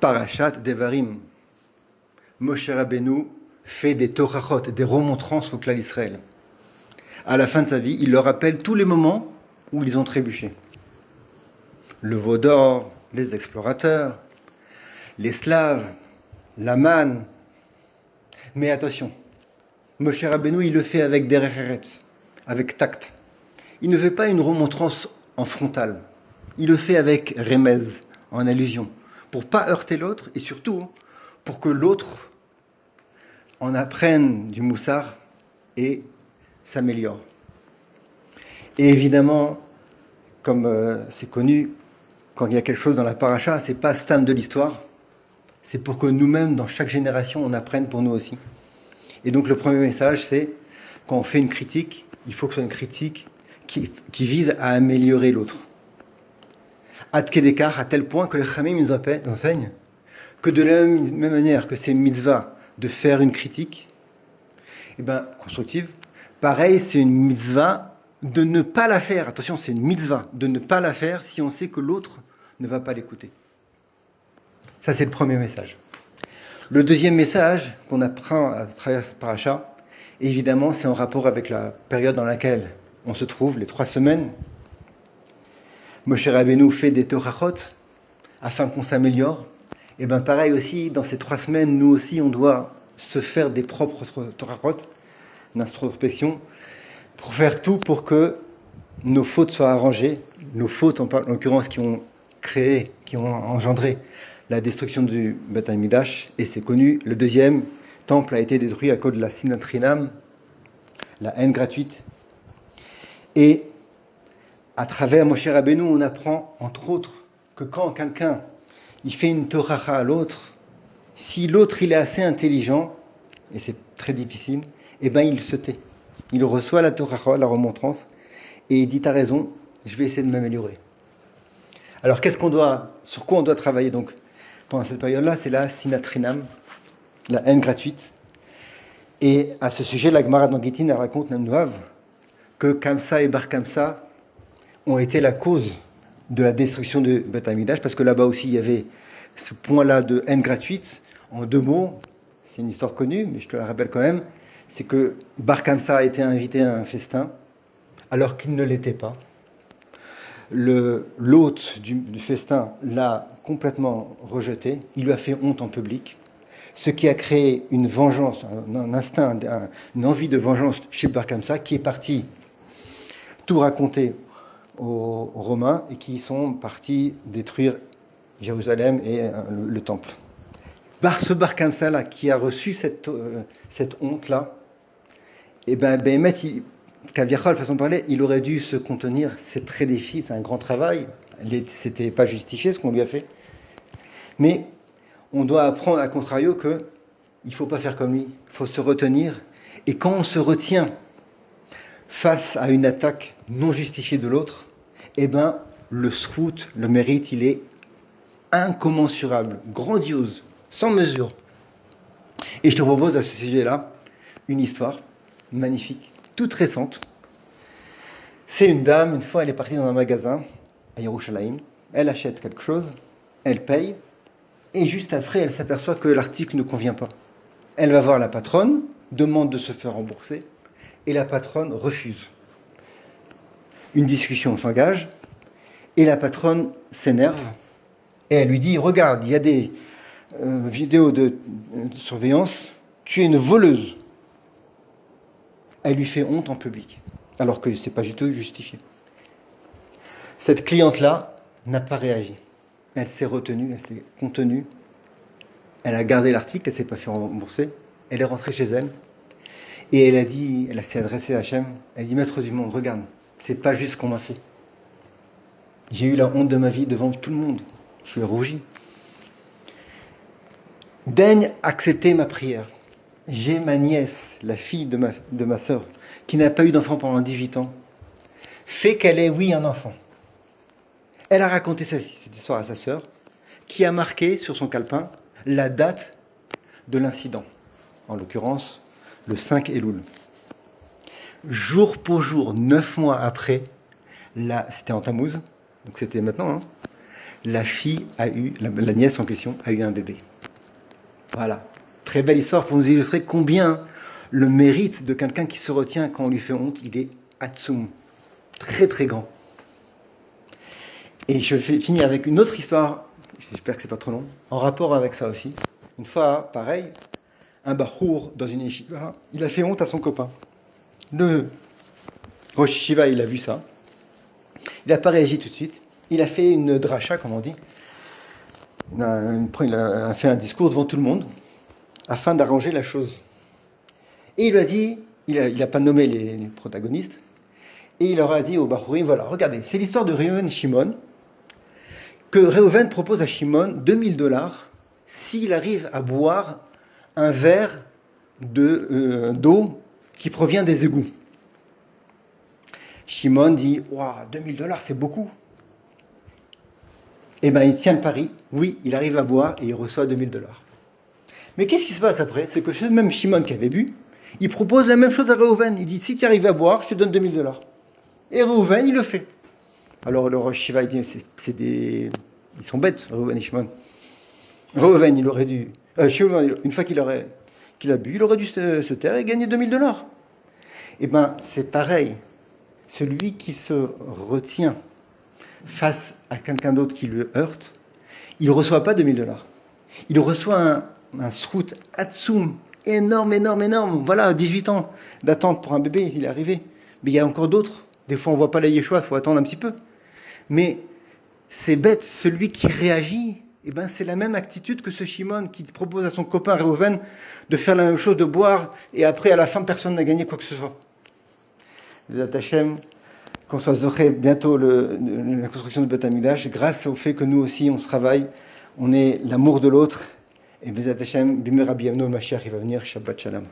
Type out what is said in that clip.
Parashat Devarim. Moshe Rabbeinu fait des torachot, des remontrances au clan d'Israël. À la fin de sa vie, il leur rappelle tous les moments où ils ont trébuché. Le veau d'or, les explorateurs, les Slaves, la manne. Mais attention, Moshe Rabbeinu, il le fait avec derech eretz, avec tact. Il ne fait pas une remontrance en frontal. Il le fait avec remez, en allusion, pour pas heurter l'autre et surtout pour que l'autre en apprenne du moussard et s'améliore. Et évidemment, comme c'est connu, quand il y a quelque chose dans la paracha, c'est pas stam de l'histoire, c'est pour que nous-mêmes, dans chaque génération, on apprenne pour nous aussi. Et donc le premier message, c'est quand on fait une critique, il faut que ce soit une critique qui vise à améliorer l'autre. Ad kedekar, à tel point que les Chamim nous enseignent que de la même manière que c'est une mitzvah de faire une critique, constructive, pareil, c'est une mitzvah de ne pas la faire. Attention, c'est une mitzvah de ne pas la faire si on sait que l'autre ne va pas l'écouter. Ça, c'est le premier message. Le deuxième message qu'on apprend à travers cette paracha, évidemment, c'est en rapport avec la période dans laquelle on se trouve, les 3 semaines. Moshe Rabbeinu fait des torachot afin qu'on s'améliore. Et bien pareil aussi, dans ces 3 semaines, nous aussi, on doit se faire des propres torachot, d'introspection, pour faire tout pour que nos fautes soient arrangées. Nos fautes, en l'occurrence, qui ont engendré la destruction du Beth Amikdash, et c'est connu, le deuxième temple a été détruit à cause de la sinat chinam, la haine gratuite. Et à travers Moshe Rabbeinu, on apprend, entre autres, que quand quelqu'un il fait une toracha à l'autre, si l'autre il est assez intelligent, et c'est très difficile, il se tait. Il reçoit la toracha, la remontrance, et il dit, t'as raison, je vais essayer de m'améliorer. Alors sur quoi on doit travailler donc pendant cette période-là? C'est la sinat chinam, la haine gratuite. Et à ce sujet, la Gemara dans Gittin, elle raconte que Kamsa et Bar Kamsa ont été la cause de la destruction du Beth Amikdash, parce que là-bas aussi, il y avait ce point-là de haine gratuite. En 2 mots, c'est une histoire connue, mais je te la rappelle quand même, c'est que Bar Kamsa a été invité à un festin, alors qu'il ne l'était pas. L'hôte du festin l'a complètement rejeté, il lui a fait honte en public, ce qui a créé une vengeance, un instinct, une envie de vengeance chez Bar Kamsa, qui est parti tout raconter aux Romains et qui sont partis détruire Jérusalem et le temple. Ce Bar Kamsa là, qui a reçu cette honte là, Kaviachol, façon de parler, il aurait dû se contenir. C'est très difficile, c'est un grand travail. C'était pas justifié ce qu'on lui a fait. Mais on doit apprendre à contrario que il faut pas faire comme lui. Il faut se retenir. Et quand on se retient face à une attaque non justifiée de l'autre, le srout, le mérite, il est incommensurable, grandiose, sans mesure. Et je te propose à ce sujet-là une histoire magnifique, toute récente. C'est une dame, une fois elle est partie dans un magasin à Yerushalayim, elle achète quelque chose, elle paye, et juste après elle s'aperçoit que l'article ne convient pas. Elle va voir la patronne, demande de se faire rembourser, et la patronne refuse. Une discussion s'engage, et la patronne s'énerve, et elle lui dit, regarde, il y a des vidéos de surveillance, tu es une voleuse. Elle lui fait honte en public, alors que ce n'est pas du tout justifié. Cette cliente-là n'a pas réagi. Elle s'est retenue, elle s'est contenue, elle a gardé l'article, elle ne s'est pas fait rembourser, elle est rentrée chez elle, et elle s'est adressée à Hachem, elle dit, maître du monde, regarde, c'est pas juste ce qu'on m'a fait. J'ai eu la honte de ma vie devant tout le monde, je suis rougi. Daigne accepter ma prière. J'ai ma nièce, la fille de ma sœur, qui n'a pas eu d'enfant pendant 18 ans, fait qu'elle ait, oui, un enfant. Elle a raconté cette histoire à sa sœur, qui a marqué sur son calepin la date de l'incident, en l'occurrence le 5 Elul. Jour pour jour, 9 mois après, c'était en Tammuz, donc c'était maintenant, la nièce en question a eu un bébé. Voilà. Très belle histoire pour nous illustrer combien le mérite de quelqu'un qui se retient quand on lui fait honte, il est atsum, très très grand. Et je vais finir avec une autre histoire, j'espère que c'est pas trop long, en rapport avec ça aussi. Une fois, pareil, un bachour dans une yeshiva, il a fait honte à son copain. Le Rosh Yeshiva, il a vu ça. Il n'a pas réagi tout de suite. Il a fait une dracha, comme on dit. Il a fait un discours devant tout le monde afin d'arranger la chose. Et il lui a dit, il n'a pas nommé les protagonistes, et il leur a dit au Bachurim, voilà, regardez, c'est l'histoire de Reuven et Shimon, que Reuven propose à Shimon $2000 s'il arrive à boire un verre d'eau qui provient des égouts. Shimon dit, waouh, $2000, c'est beaucoup. Eh bien, il tient le pari, oui, il arrive à boire et il reçoit $2000. Mais qu'est-ce qui se passe après? C'est que ce même Shimon qui avait bu, il propose la même chose à Reuven. Il dit, si tu arrives à boire, je te donne $2000. Et Reuven, il le fait. Alors le Rosh Yeshiva, il dit, ils sont bêtes, Reuven et Shimon. Reuven, il aurait dû, Shimon, une fois qu'il a bu, il aurait dû se taire et gagner $2000. Eh bien, c'est pareil. Celui qui se retient face à quelqu'un d'autre qui le heurte, il ne reçoit pas $2000. Il reçoit un srout atsum, énorme. Voilà, 18 ans d'attente pour un bébé, il est arrivé. Mais il y a encore d'autres. Des fois, on ne voit pas la Yeshua, il faut attendre un petit peu. Mais c'est bête, celui qui réagit, eh ben, c'est la même attitude que ce Shimon qui propose à son copain Reuven de faire la même chose, de boire, et après, à la fin, personne n'a gagné quoi que ce soit. Bezat Hashem, qu'on soit zoré bientôt la construction du Beth Amikdash, grâce au fait que nous aussi, on se travaille, on est l'amour de l'autre, et Bezat Hashem, Bimera Biyamno, Mashiach, il va venir, Shabbat Shalom.